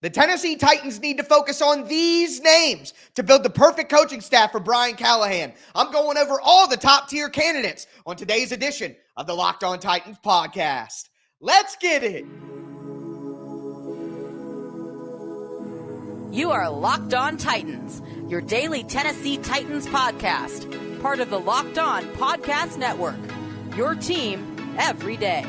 The Tennessee Titans need to focus on these names to build the perfect coaching staff for Brian Callahan. I'm going over all the top-tier candidates on today's edition of the Locked On Titans podcast. Let's get it. You are Locked On Titans, your daily Tennessee Titans podcast, part of the Locked On Podcast Network, your team every day.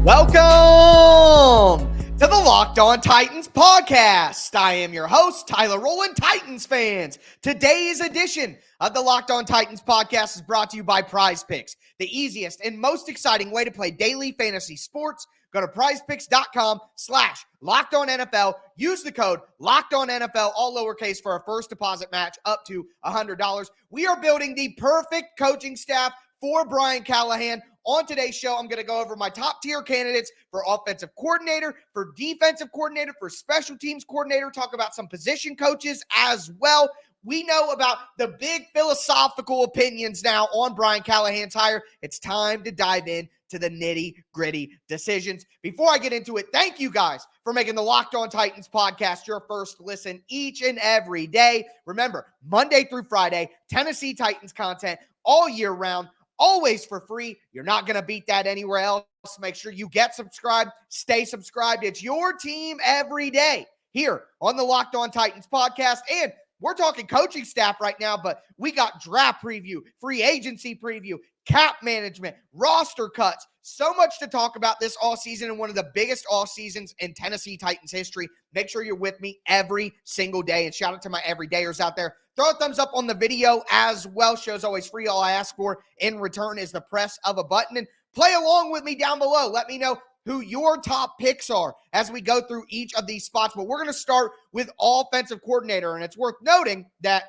Welcome to the Locked On Titans podcast. I am your host, Tyler Rowland, Titans fans. Today's edition of the Locked On Titans podcast is brought to you by Prize Picks, the easiest and most exciting way to play daily fantasy sports. Go to prizepicks.com/LockedOnNFL. Use the code LockedOnNFL, all lowercase, for a first deposit match up to $100. We are building the perfect coaching staff for Brian Callahan. On today's show, I'm going to go over my top-tier candidates for offensive coordinator, for defensive coordinator, for special teams coordinator, talk about some position coaches as well. We know about the big philosophical opinions now on Brian Callahan's hire. It's time to dive in to the nitty-gritty decisions. Before I get into it, thank you guys for making the Locked On Titans podcast your first listen each and every day. Remember, Monday through Friday, Tennessee Titans content all year round, always for free. You're not going to beat that anywhere else. Make sure you get subscribed, stay subscribed. It's your team every day here on the Locked On Titans podcast. And we're talking coaching staff right now, but we got draft preview, free agency preview, cap management, roster cuts. So much to talk about this offseason and one of the biggest off seasons in Tennessee Titans history. Make sure you're with me every single day. And shout out to my everydayers out there. Throw a thumbs up on the video as well. Show's always free. All I ask for in return is the press of a button. And play along with me down below. Let me know who your top picks are as we go through each of these spots. But we're going to start with offensive coordinator. And it's worth noting that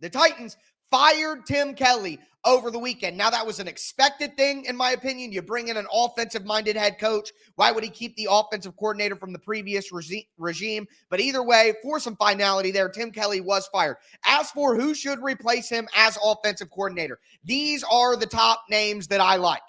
the Titans fired Tim Kelly over the weekend. Now, that was an expected thing, in my opinion. You bring in an offensive-minded head coach. Why would he keep the offensive coordinator from the previous regime? But either way, for some finality there, Tim Kelly was fired. As for who should replace him as offensive coordinator, these are the top names that I like.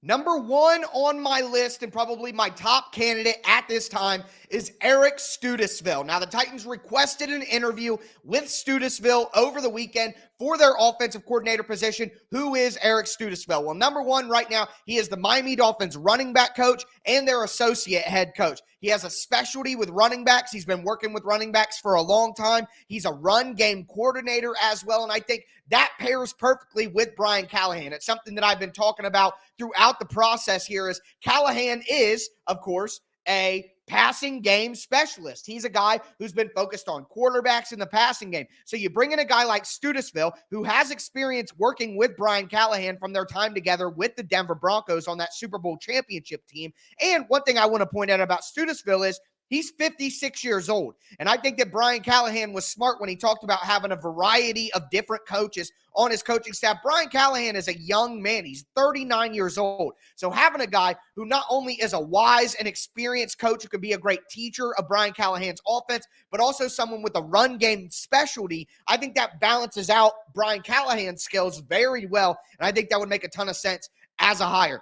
Number one on my list, and probably my top candidate at this time, is Eric Studesville. Now, the Titans requested an interview with Studesville over the weekend for their offensive coordinator position. Who is Eric Studesville? Well, number one right now, he is the Miami Dolphins running back coach and their associate head coach. He has a specialty with running backs. He's been working with running backs for a long time. He's a run game coordinator as well, and I think that pairs perfectly with Brian Callahan. It's something that I've been talking about throughout the process here. Is Callahan is, of course, a passing game specialist. He's a guy who's been focused on quarterbacks in the passing game. So you bring in a guy like Studesville, who has experience working with Brian Callahan from their time together with the Denver Broncos on that Super Bowl championship team. And one thing I want to point out about Studesville is he's 56 years old. And I think that Brian Callahan was smart when he talked about having a variety of different coaches on his coaching staff. Brian Callahan is a young man. He's 39 years old. So having a guy who not only is a wise and experienced coach who can be a great teacher of Brian Callahan's offense, but also someone with a run game specialty, I think that balances out Brian Callahan's skills very well. And I think that would make a ton of sense as a hire.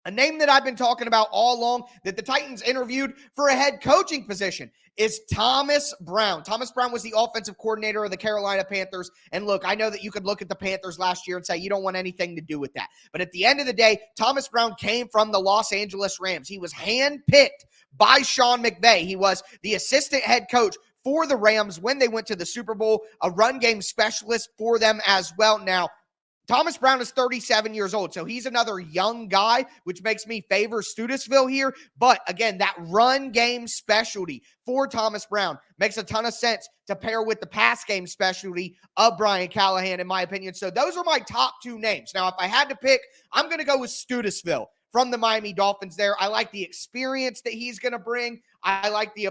A name that I've been talking about all along that the Titans interviewed for a head coaching position is Thomas Brown. Thomas Brown was the offensive coordinator of the Carolina Panthers. And look, I know that you could look at the Panthers last year and say you don't want anything to do with that. But at the end of the day, Thomas Brown came from the Los Angeles Rams. He was handpicked by Sean McVay. He was the assistant head coach for the Rams when they went to the Super Bowl, a run game specialist for them as well. Now, Thomas Brown is 37 years old, so he's another young guy, which makes me favor Studesville here. But again, that run game specialty for Thomas Brown makes a ton of sense to pair with the pass game specialty of Brian Callahan, in my opinion. So those are my top two names. Now, if I had to pick, I'm going to go with Studesville from the Miami Dolphins there. I like the experience that he's going to bring. I like the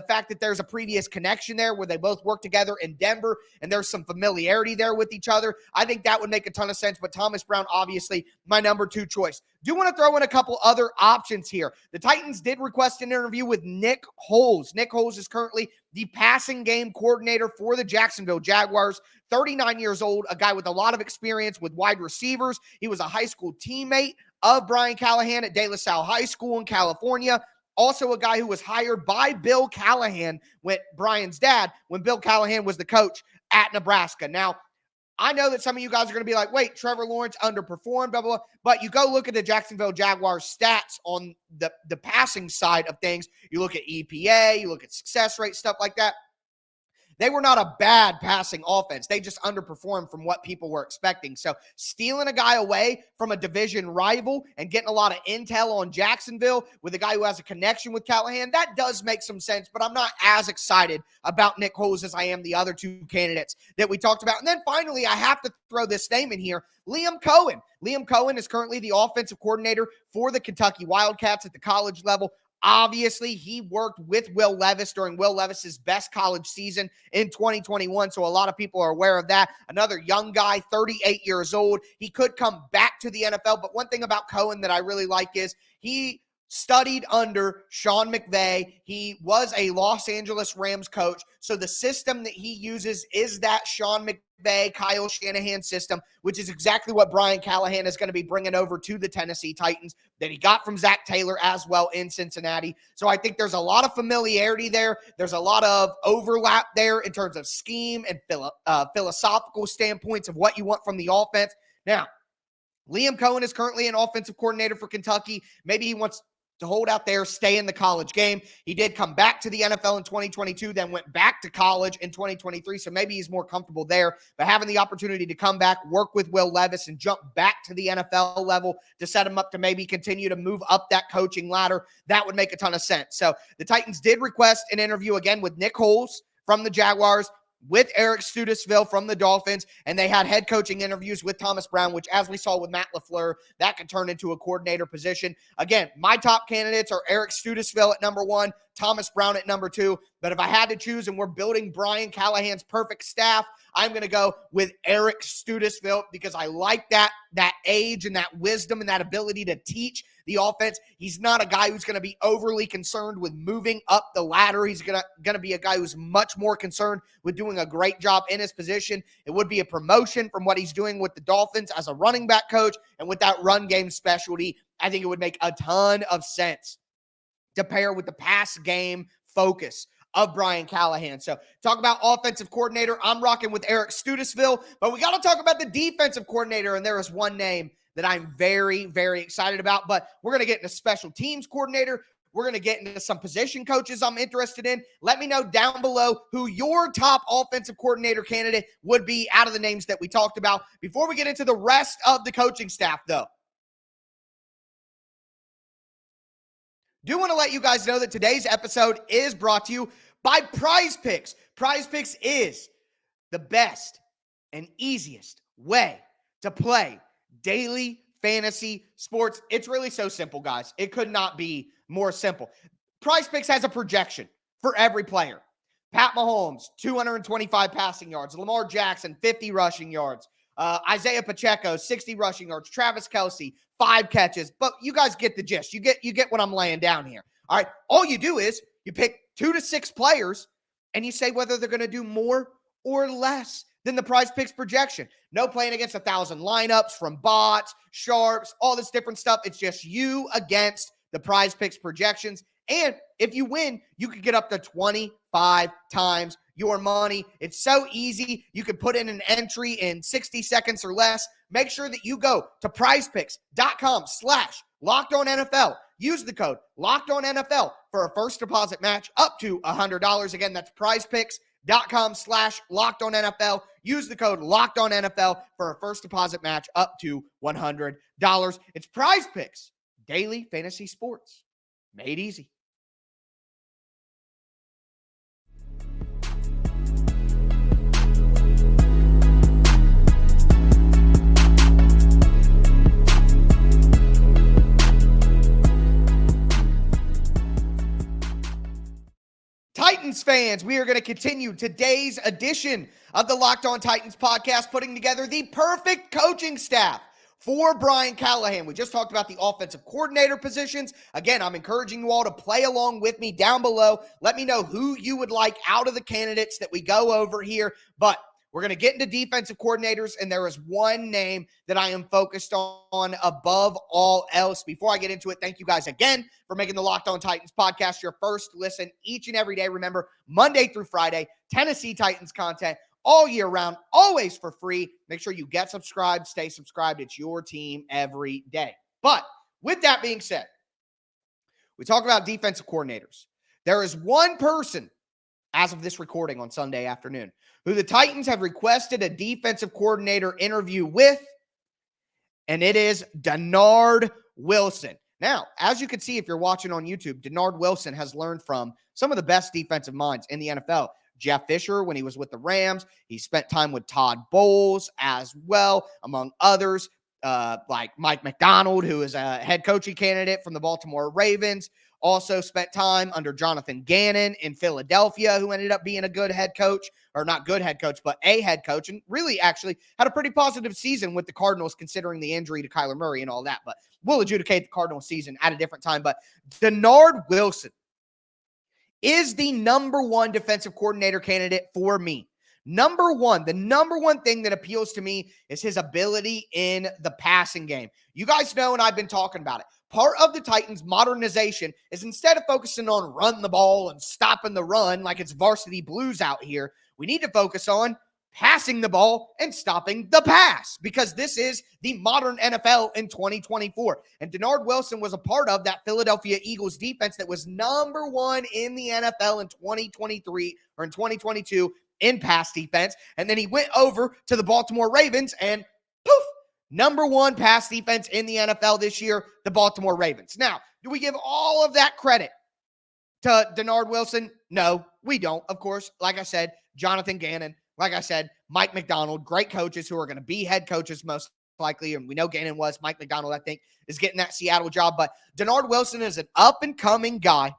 fact that there's a previous connection there where they both work together in Denver, and there's some familiarity there with each other. I think that would make a ton of sense, but Thomas Brown, obviously, my number two choice. Do want to throw in a couple other options here. The Titans did request an interview with Nick Holes. Nick Holes is currently the passing game coordinator for the Jacksonville Jaguars. 39 years old, a guy with a lot of experience with wide receivers. He was a high school teammate of Brian Callahan at De La Salle High School in California. Also a guy who was hired by Bill Callahan, Brian's dad, when Bill Callahan was the coach at Nebraska. Now, I know that some of you guys are going to be like, wait, Trevor Lawrence underperformed, blah, blah, blah. But you go look at the Jacksonville Jaguars stats on the passing side of things. You look at EPA, you look at success rate, stuff like that. They were not a bad passing offense. They just underperformed from what people were expecting. So stealing a guy away from a division rival and getting a lot of intel on Jacksonville with a guy who has a connection with Callahan, that does make some sense, but I'm not as excited about Nick Foles as I am the other two candidates that we talked about. And then finally, I have to throw this name in here, Liam Cohen. Liam Cohen is currently the offensive coordinator for the Kentucky Wildcats at the college level. Obviously, he worked with Will Levis during Will Levis's best college season in 2021, so a lot of people are aware of that. Another young guy, 38 years old. He could come back to the NFL, but one thing about Cohen that I really like is he studied under Sean McVay. He was a Los Angeles Rams coach, so the system that he uses is that Sean McVay, Kyle Shanahan system, which is exactly what Brian Callahan is going to be bringing over to the Tennessee Titans that he got from Zach Taylor as well in Cincinnati. So I think there's a lot of familiarity there. There's a lot of overlap there in terms of scheme and philosophical standpoints of what you want from the offense. Now, Liam Cohen is currently an offensive coordinator for Kentucky. Maybe he wants to hold out there, stay in the college game. He did come back to the NFL in 2022, then went back to college in 2023, so maybe he's more comfortable there. But having the opportunity to come back, work with Will Levis, and jump back to the NFL level to set him up to maybe continue to move up that coaching ladder, that would make a ton of sense. So the Titans did request an interview again with Nick Foles from the Jaguars, with Eric Studesville from the Dolphins, and they had head coaching interviews with Thomas Brown, which, as we saw with Matt LaFleur, that could turn into a coordinator position. Again, my top candidates are Eric Studesville at number 1, Thomas Brown at number 2, but if I had to choose and we're building Brian Callahan's perfect staff, I'm going to go with Eric Studesville because I like that age and that wisdom and that ability to teach the offense. He's not a guy who's going to be overly concerned with moving up the ladder. He's going to be a guy who's much more concerned with doing a great job in his position. It would be a promotion from what he's doing with the Dolphins as a running back coach, and with that run game specialty, I think it would make a ton of sense to pair with the pass game focus of Brian Callahan. So talk about offensive coordinator. I'm rocking with Eric Studesville, but we got to talk about the defensive coordinator, and there is one name that I'm very, very excited about, but we're going to get into special teams coordinator. We're going to get into some position coaches I'm interested in. Let me know down below who your top offensive coordinator candidate would be out of the names that we talked about. Before we get into the rest of the coaching staff, though, do want to let you guys know that today's episode is brought to you by Prize Picks. Prize Picks is the best and easiest way to play daily fantasy sports. It's really so simple, guys. It could not be more simple. Prize Picks has a projection for every player. Pat Mahomes, 225 passing yards. Lamar Jackson, 50 rushing yards. Isaiah Pacheco, 60 rushing yards. Travis Kelce, 5 catches. But you guys get the gist. You get what I'm laying down here. All right. All you do is you pick 2 to 6 players and you say whether they're going to do more or less than the Prize Picks projection. No playing against 1,000 lineups from bots, sharps, all this different stuff. It's just you against the Prize Picks projections. And if you win, you could get up to 25 times your money. It's so easy. You can put in an entry in 60 seconds or less. Make sure that you go to prizepicks.com/LockedOnNFL. Use the code LockedOnNFL for a first deposit match up to $100. Again, that's prizepicks.com/LockedOnNFL. Use the code LockedOnNFL for a first deposit match up to $100. It's Prize Picks, daily fantasy sports made easy. Titans fans, we are going to continue today's edition of the Locked On Titans podcast, putting together the perfect coaching staff for Brian Callahan. We just talked about the offensive coordinator positions. Again, I'm encouraging you all to play along with me down below. Let me know who you would like out of the candidates that we go over here. But we're going to get into defensive coordinators, and there is one name that I am focused on above all else. Before I get into it, thank you guys again for making the Locked On Titans podcast your first listen each and every day. Remember, Monday through Friday, Tennessee Titans content all year round, always for free. Make sure you get subscribed, stay subscribed. It's your team every day. But with that being said, we talk about defensive coordinators. There is one person, as of this recording on Sunday afternoon, who the Titans have requested a defensive coordinator interview with, and it is Dennard Wilson. Now, as you can see if you're watching on YouTube, Dennard Wilson has learned from some of the best defensive minds in the NFL. Jeff Fisher, when he was with the Rams, he spent time with Todd Bowles as well, among others, like Mike McDonald, who is a head coaching candidate from the Baltimore Ravens. Also spent time under Jonathan Gannon in Philadelphia, who ended up being a good head coach, or not good head coach, but a head coach, and really actually had a pretty positive season with the Cardinals considering the injury to Kyler Murray and all that. But we'll adjudicate the Cardinals season at a different time. But Dennard Wilson is the number one defensive coordinator candidate for me. The number one thing that appeals to me is his ability in the passing game. You guys know, and I've been talking about it, part of the Titans' modernization is instead of focusing on running the ball and stopping the run like it's varsity blues out here, we need to focus on passing the ball and stopping the pass, because this is the modern NFL in 2024. And Dennard Wilson was a part of that Philadelphia Eagles defense that was number one in the NFL in 2023 or in 2022 in pass defense. And then he went over to the Baltimore Ravens and poof, number one pass defense in the NFL this year, the Baltimore Ravens. Now, do we give all of that credit to Dennard Wilson? No, we don't. Of course, like I said, Jonathan Gannon, like I said, Mike McDonald, great coaches who are going to be head coaches most likely, and we know Gannon was. Mike McDonald, I think, is getting that Seattle job. But Dennard Wilson is an up-and-coming guy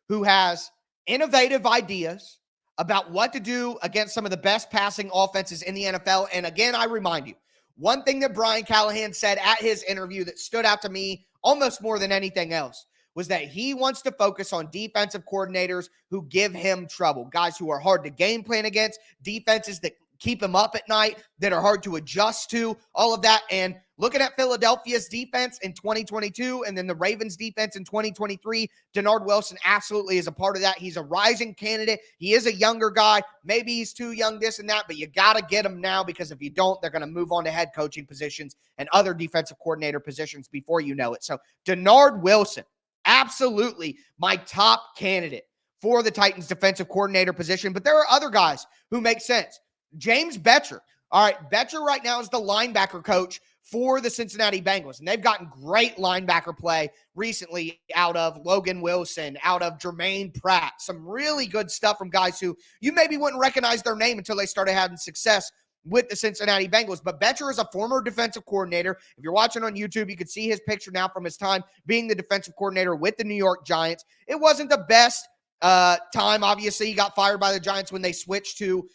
who has innovative ideas about what to do against some of the best passing offenses in the NFL. And again, I remind you, one thing that Brian Callahan said at his interview that stood out to me almost more than anything else was that he wants to focus on defensive coordinators who give him trouble, guys who are hard to game plan against, defenses that keep him up at night, that are hard to adjust to, all of that. And looking at Philadelphia's defense in 2022 and then the Ravens defense in 2023, Dennard Wilson absolutely is a part of that. He's a rising candidate. He is a younger guy. Maybe he's too young, this and that, but you got to get him now, because if you don't, they're going to move on to head coaching positions and other defensive coordinator positions before you know it. So Dennard Wilson, absolutely my top candidate for the Titans defensive coordinator position. But there are other guys who make sense. James Betcher. All right, Betcher right now is the linebacker coach for the Cincinnati Bengals, and they've gotten great linebacker play recently out of Logan Wilson, out of Jermaine Pratt. Some really good stuff from guys who you maybe wouldn't recognize their name until they started having success with the Cincinnati Bengals. But Betcher is a former defensive coordinator. If you're watching on YouTube, you can see his picture now from his time being the defensive coordinator with the New York Giants. It wasn't the best time. Obviously, he got fired by the Giants when they switched to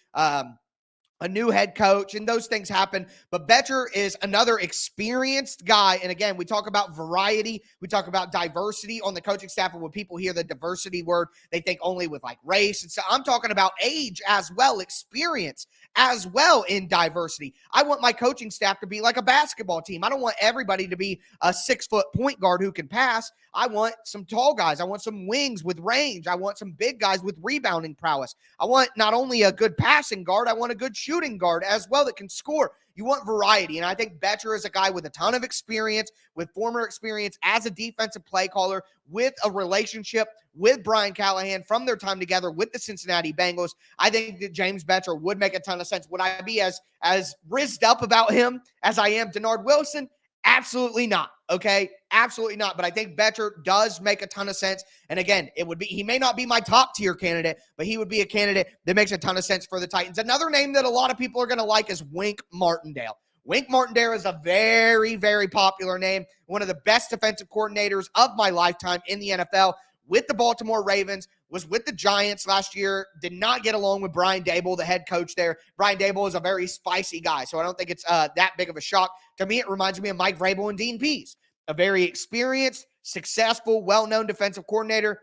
a new head coach, and those things happen. But Betcher is another experienced guy. And again, we talk about variety. We talk about diversity on the coaching staff. And when people hear the diversity word, they think only with like race. And so I'm talking about age as well, experience as well in diversity. I want my coaching staff to be like a basketball team. I don't want everybody to be a 6-foot point guard who can pass. I want some tall guys. I want some wings with range. I want some big guys with rebounding prowess. I want not only a good passing guard, I want a good shooting guard as well that can score. You want variety, and I think Betcher is a guy with a ton of experience, with former experience as a defensive play caller, with a relationship with Brian Callahan from their time together with the Cincinnati Bengals. I think that James Betcher would make a ton of sense. Would I be as rizzed up about him as I am Dennard Wilson? Absolutely not. Okay. Absolutely not. But I think Betcher does make a ton of sense. And again, he may not be my top tier candidate, but he would be a candidate that makes a ton of sense for the Titans. Another name that a lot of people are going to like is Wink Martindale. Wink Martindale is a very, very popular name. One of the best defensive coordinators of my lifetime in the NFL. with the Baltimore Ravens, was with the Giants last year, did not get along with Brian Daboll, the head coach there. Brian Daboll is a very spicy guy, so I don't think it's that big of a shock. To me, it reminds me of Mike Vrabel and Dean Pease, a very experienced, successful, well-known defensive coordinator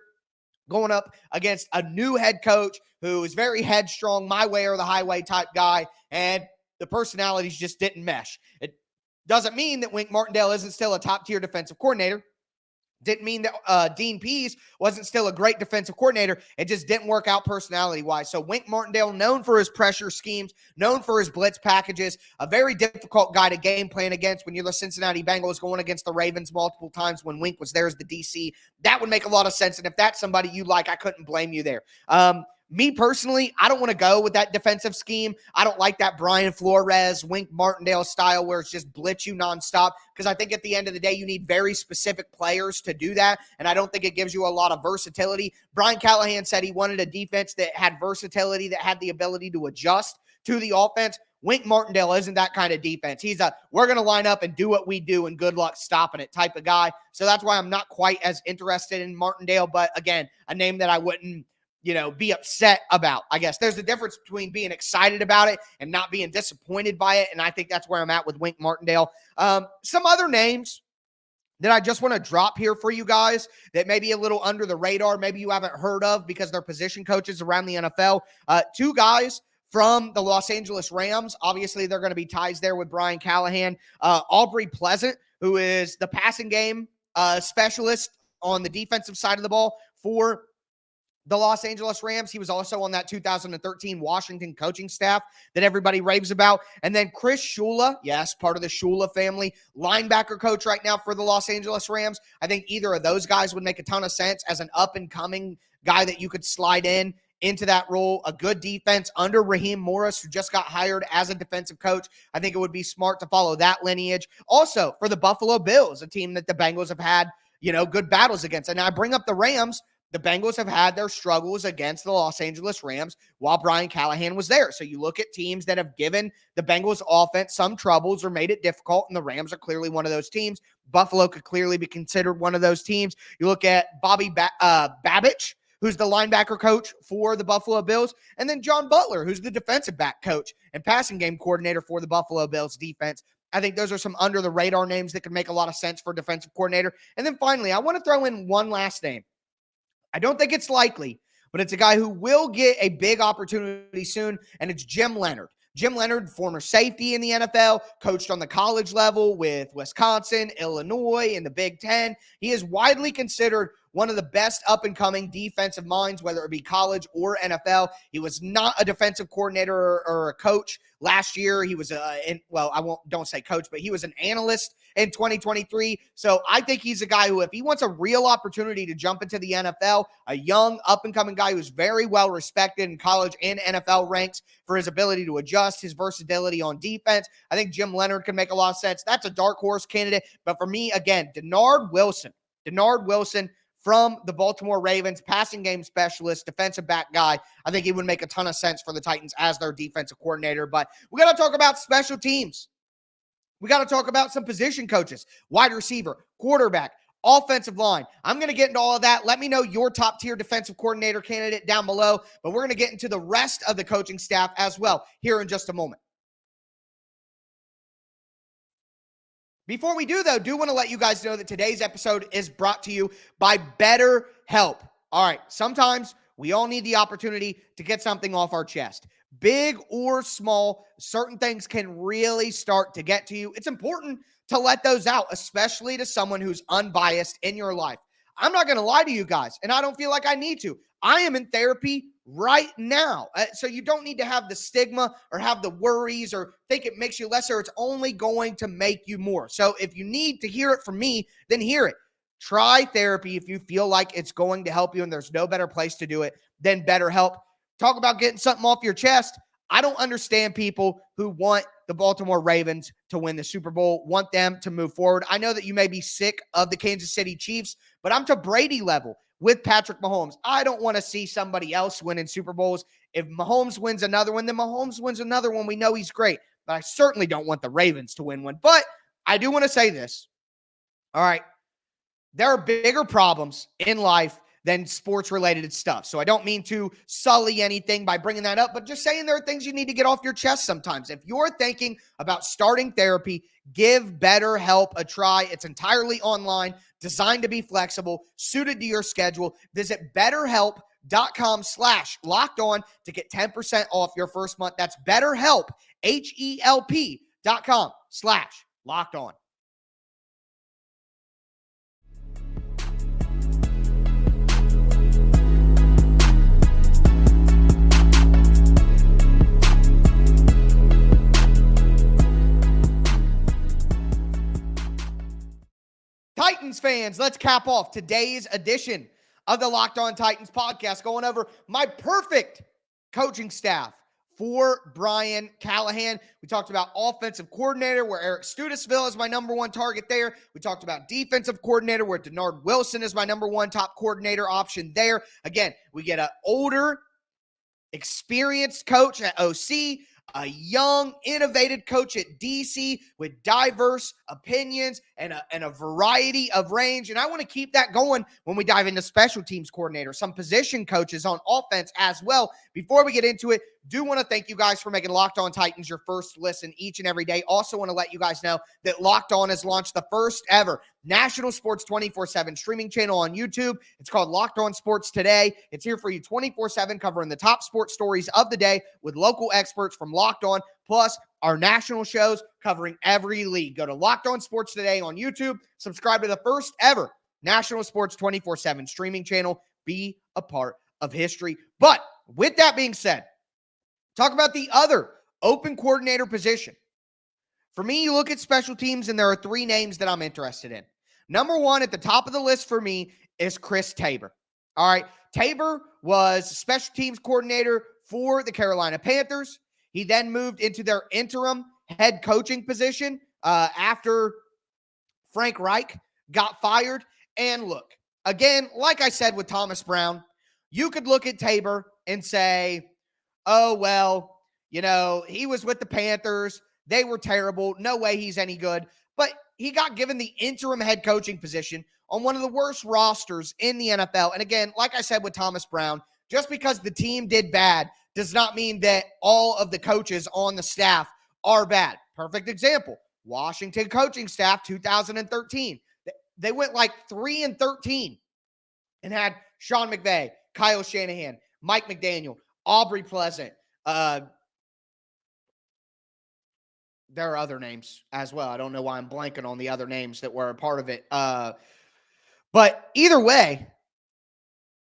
going up against a new head coach who is very headstrong, my way or the highway type guy, and the personalities just didn't mesh. It doesn't mean that Wink Martindale isn't still a top-tier defensive coordinator. Didn't mean that Dean Pease wasn't still a great defensive coordinator. It just didn't work out personality-wise. So Wink Martindale, known for his pressure schemes, known for his blitz packages, a very difficult guy to game plan against when you're the Cincinnati Bengals going against the Ravens multiple times when Wink was there as the DC. That would make a lot of sense. And if that's somebody you like, I couldn't blame you there. Me personally, I don't want to go with that defensive scheme. I don't like that Brian Flores, Wink Martindale style where it's just blitz you nonstop, because I think at the end of the day, you need very specific players to do that, and I don't think it gives you a lot of versatility. Brian Callahan said he wanted a defense that had versatility, that had the ability to adjust to the offense. Wink Martindale isn't that kind of defense. He's we're going to line up and do what we do and good luck stopping it type of guy. So that's why I'm not quite as interested in Martindale, but again, a name that I wouldn't be upset about. I guess there's a difference between being excited about it and not being disappointed by it. And I think that's where I'm at with Wink Martindale. Some other names that I just want to drop here for you guys that may be a little under the radar, maybe you haven't heard of because they're position coaches around the NFL. Two guys from the Los Angeles Rams. Obviously, they're going to be ties there with Brian Callahan. Aubrey Pleasant, who is the passing game specialist on the defensive side of the ball for the Los Angeles Rams. He was also on that 2013 Washington coaching staff that everybody raves about. And then Chris Shula, yes, part of the Shula family, linebacker coach right now for the Los Angeles Rams. I think either of those guys would make a ton of sense as an up-and-coming guy that you could slide into that role. A good defense under Raheem Morris, who just got hired as a defensive coach. I think it would be smart to follow that lineage. Also, for the Buffalo Bills, a team that the Bengals have had, good battles against. And I bring up the Rams. The Bengals have had their struggles against the Los Angeles Rams while Brian Callahan was there. So you look at teams that have given the Bengals offense some troubles or made it difficult, and the Rams are clearly one of those teams. Buffalo could clearly be considered one of those teams. You look at Bobby Babich, who's the linebacker coach for the Buffalo Bills, and then John Butler, who's the defensive back coach and passing game coordinator for the Buffalo Bills defense. I think those are some under-the-radar names that could make a lot of sense for defensive coordinator. And then finally, I want to throw in one last name. I don't think it's likely, but it's a guy who will get a big opportunity soon, and it's Jim Leonhard. Jim Leonhard, former safety in the NFL, coached on the college level with Wisconsin, Illinois, and the Big Ten. He is widely considered one of the best up-and-coming defensive minds, whether it be college or NFL. He was not a defensive coordinator or a coach last year. He was don't say coach, but he was an analyst in 2023. So I think he's a guy who, if he wants a real opportunity to jump into the NFL, a young up-and-coming guy who's very well respected in college and NFL ranks for his ability to adjust, his versatility on defense, I think Jim Leonhard can make a lot of sense. That's a dark horse candidate. But for me, again, Dennard Wilson from the Baltimore Ravens, passing game specialist, defensive back guy. I think he would make a ton of sense for the Titans as their defensive coordinator. But we got to talk about special teams. We got to talk about some position coaches, wide receiver, quarterback, offensive line. I'm going to get into all of that. Let me know your top tier defensive coordinator candidate down below. But we're going to get into the rest of the coaching staff as well here in just a moment. Before we do, though, do want to let you guys know that today's episode is brought to you by BetterHelp. All right, sometimes we all need the opportunity to get something off our chest. Big or small, certain things can really start to get to you. It's important to let those out, especially to someone who's unbiased in your life. I'm not going to lie to you guys, and I don't feel like I need to. I am in therapy right now. So you don't need to have the stigma or have the worries or think it makes you lesser. It's only going to make you more. So if you need to hear it from me, then hear it. Try therapy if you feel like it's going to help you, and there's no better place to do it than BetterHelp. Talk about getting something off your chest. I don't understand people who want the Baltimore Ravens to win the Super Bowl, want them to move forward. I know that you may be sick of the Kansas City Chiefs, but I'm to Brady level with Patrick Mahomes. I don't want to see somebody else winning Super Bowls. If Mahomes wins another one, then Mahomes wins another one. We know he's great, but I certainly don't want the Ravens to win one. But I do want to say this. All right. There are bigger problems in life than sports-related stuff. So I don't mean to sully anything by bringing that up, but just saying there are things you need to get off your chest sometimes. If you're thinking about starting therapy, give BetterHelp a try. It's entirely online, designed to be flexible, suited to your schedule. Visit BetterHelp.com/lockedon to get 10% off your first month. That's BetterHelp, HELP.com/lockedon. Titans fans, let's cap off today's edition of the Locked On Titans podcast, going over my perfect coaching staff for Brian Callahan. We talked about offensive coordinator, where Eric Studesville is my number one target there. We talked about defensive coordinator, where Dennard Wilson is my number one top coordinator option there. Again, we get an older, experienced coach at OC, a young, innovative coach at DC with diverse opinions and a variety of range. And I want to keep that going when we dive into special teams coordinator, some position coaches on offense as well. Before we get into it, do want to thank you guys for making Locked On Titans your first listen each and every day. Also want to let you guys know that Locked On has launched the first ever national sports 24/7 streaming channel on YouTube. It's called Locked On Sports Today. It's here for you 24/7, covering the top sports stories of the day with local experts from Locked On, plus our national shows covering every league. Go to Locked On Sports Today on YouTube. Subscribe to the first ever national sports 24/7 streaming channel. Be a part of history. But with that being said, talk about the other open coordinator position. For me, you look at special teams, and there are three names that I'm interested in. Number one at the top of the list for me is Chris Tabor. All right. Tabor was special teams coordinator for the Carolina Panthers. He then moved into their interim head coaching position after Frank Reich got fired. And look, again, like I said with Thomas Brown, you could look at Tabor and say, oh, well, you know, he was with the Panthers. They were terrible. No way he's any good. But he got given the interim head coaching position on one of the worst rosters in the NFL. And again, like I said with Thomas Brown, just because the team did bad does not mean that all of the coaches on the staff are bad. Perfect example, Washington coaching staff, 2013. They went like 3-13 and had Sean McVay, Kyle Shanahan, Mike McDaniel, Aubrey Pleasant. There are other names as well. I don't know why I'm blanking on the other names that were a part of it. But either way,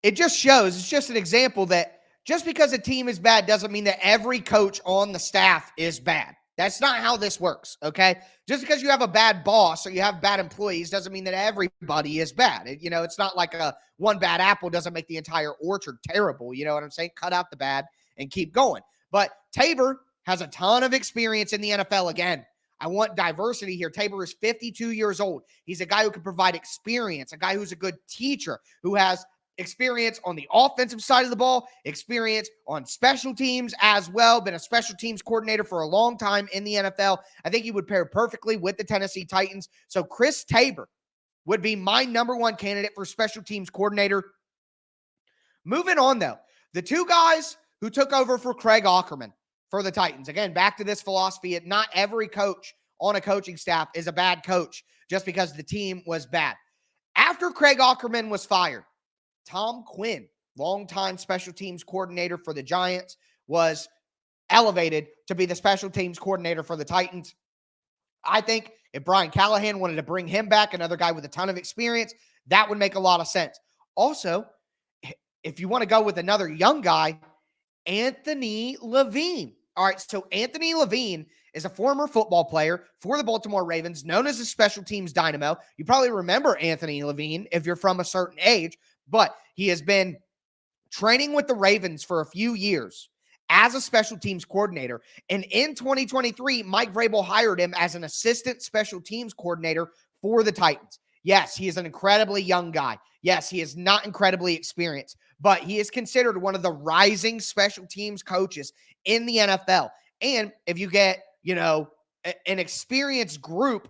it just shows, it's just an example that just because a team is bad doesn't mean that every coach on the staff is bad. That's not how this works, okay? Just because you have a bad boss or you have bad employees doesn't mean that everybody is bad. It's not like one bad apple doesn't make the entire orchard terrible. You know what I'm saying? Cut out the bad and keep going. But Tabor has a ton of experience in the NFL. Again, I want diversity here. Tabor is 52 years old. He's a guy who can provide experience, a guy who's a good teacher, who has experience on the offensive side of the ball, experience on special teams as well, been a special teams coordinator for a long time in the NFL. I think he would pair perfectly with the Tennessee Titans. So Chris Tabor would be my number one candidate for special teams coordinator. Moving on, though, the two guys who took over for Craig Aukerman for the Titans. Again, back to this philosophy, not every coach on a coaching staff is a bad coach just because the team was bad. After Craig Aukerman was fired, Tom Quinn, longtime special teams coordinator for the Giants, was elevated to be the special teams coordinator for the Titans. I think if Brian Callahan wanted to bring him back, another guy with a ton of experience, that would make a lot of sense. Also, if you want to go with another young guy, Anthony Levine. All right, so Anthony Levine is a former football player for the Baltimore Ravens, known as a special teams dynamo. You probably remember Anthony Levine if you're from a certain age, but he has been training with the Ravens for a few years as a special teams coordinator. And in 2023, Mike Vrabel hired him as an assistant special teams coordinator for the Titans. Yes, he is an incredibly young guy. Yes, he is not incredibly experienced, but he is considered one of the rising special teams coaches in the NFL. And if you get, an experienced group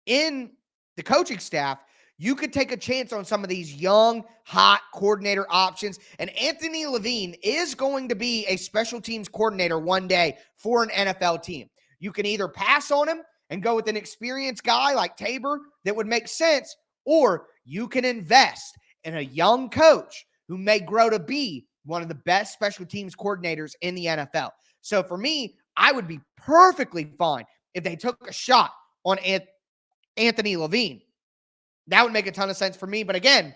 in the coaching staff, you could take a chance on some of these young, hot coordinator options. And Anthony Levine is going to be a special teams coordinator one day for an NFL team. You can either pass on him and go with an experienced guy like Tabor that would make sense, or you can invest in a young coach who may grow to be one of the best special teams coordinators in the NFL. So for me, I would be perfectly fine if they took a shot on Anthony Levine. That would make a ton of sense for me. But again,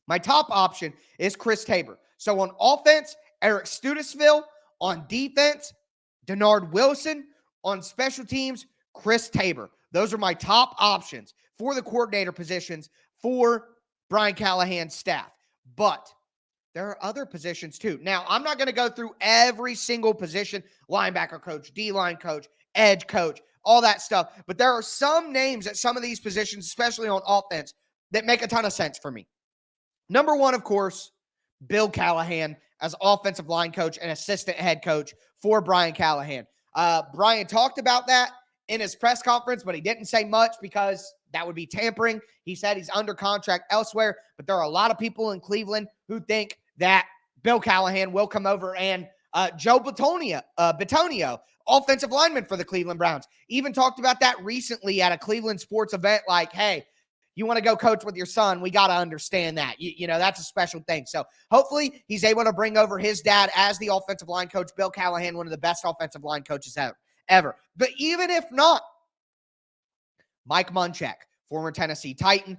my top option is Chris Tabor. So on offense, Eric Studesville. On defense, Dennard Wilson. On special teams, Chris Tabor. Those are my top options for the coordinator positions for Brian Callahan's staff. But there are other positions too. Now, I'm not going to go through every single position, linebacker coach, D-line coach, edge coach, all that stuff. But there are some names at some of these positions, especially on offense, that make a ton of sense for me. Number one, of course, Bill Callahan as offensive line coach and assistant head coach for Brian Callahan. Brian talked about that in his press conference, but he didn't say much because that would be tampering. He said he's under contract elsewhere, but there are a lot of people in Cleveland who think that Bill Callahan will come over, and Joe Bitonio, offensive lineman for the Cleveland Browns, even talked about that recently at a Cleveland sports event, like, hey, you want to go coach with your son, we got to understand that. You know, that's a special thing. So hopefully he's able to bring over his dad as the offensive line coach, Bill Callahan, one of the best offensive line coaches ever. But even if not, Mike Munchak, former Tennessee Titan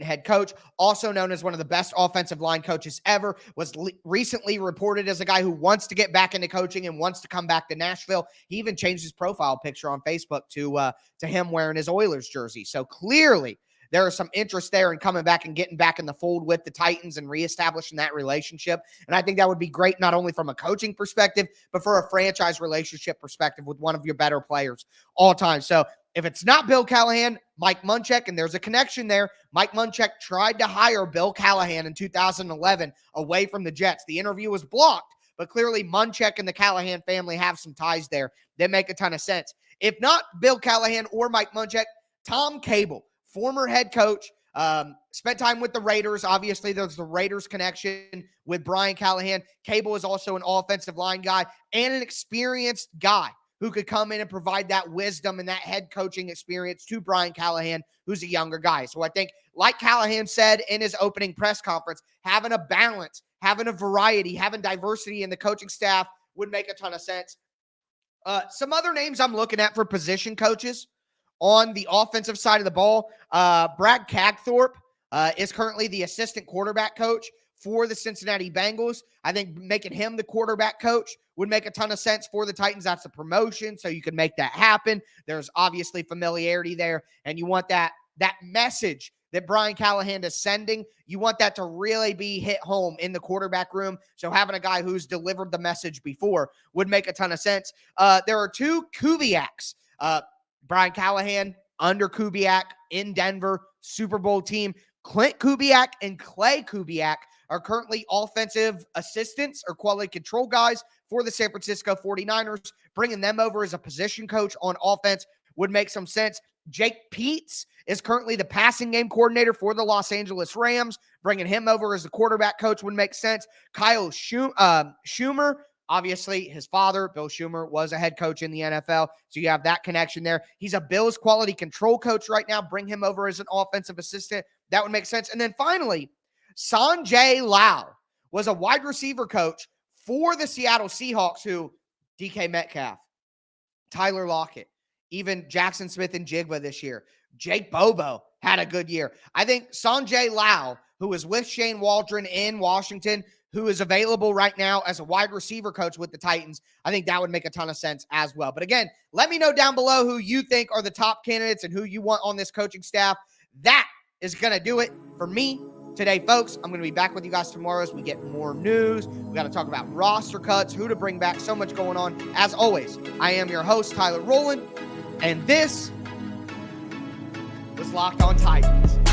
head coach, also known as one of the best offensive line coaches ever, was recently reported as a guy who wants to get back into coaching and wants to come back to Nashville. He even changed his profile picture on Facebook to him wearing his Oilers jersey. So clearly there is some interest there in coming back and getting back in the fold with the Titans and reestablishing that relationship. And I think that would be great, not only from a coaching perspective, but for a franchise relationship perspective with one of your better players all time. So if it's not Bill Callahan, Mike Munchak, and there's a connection there. Mike Munchak tried to hire Bill Callahan in 2011 away from the Jets. The interview was blocked, but clearly Munchak and the Callahan family have some ties there that make a ton of sense. If not Bill Callahan or Mike Munchak, Tom Cable, former head coach, spent time with the Raiders. Obviously, there's the Raiders connection with Brian Callahan. Cable is also an offensive line guy and an experienced guy who could come in and provide that wisdom and that head coaching experience to Brian Callahan, who's a younger guy. So I think, like Callahan said in his opening press conference, having a balance, having a variety, having diversity in the coaching staff would make a ton of sense. Some other names I'm looking at for position coaches on the offensive side of the ball. Brad Cagthorpe is currently the assistant quarterback coach for the Cincinnati Bengals. I think making him the quarterback coach would make a ton of sense for the Titans. That's a promotion, so you can make that happen. There's obviously familiarity there, and you want that message that Brian Callahan is sending, you want that to really be hit home in the quarterback room. So having a guy who's delivered the message before would make a ton of sense. There are two Kubiaks. Brian Callahan under Kubiak in Denver, Super Bowl team. Clint Kubiak and Clay Kubiak are currently offensive assistants or quality control guys for the San Francisco 49ers. Bringing them over as a position coach on offense would make some sense. Jake Peetz is currently the passing game coordinator for the Los Angeles Rams. Bringing him over as the quarterback coach would make sense. Kyle Schumer, obviously his father, Bill Schumer, was a head coach in the NFL, so you have that connection there. He's a Bills quality control coach right now. Bring him over as an offensive assistant. That would make sense. And then finally, Sanjay Lau was a wide receiver coach for the Seattle Seahawks, who DK Metcalf, Tyler Lockett, even Jackson Smith and Jigba this year. Jake Bobo had a good year. I think Sanjay Lau, who is with Shane Waldron in Washington, who is available right now as a wide receiver coach with the Titans, I think that would make a ton of sense as well. But again, let me know down below who you think are the top candidates and who you want on this coaching staff. That is going to do it for me today, folks. I'm going to be back with you guys tomorrow as we get more news. We got to talk about roster cuts, who to bring back, so much going on. As always, I am your host, Tyler Rowland, and this was Locked On Titans.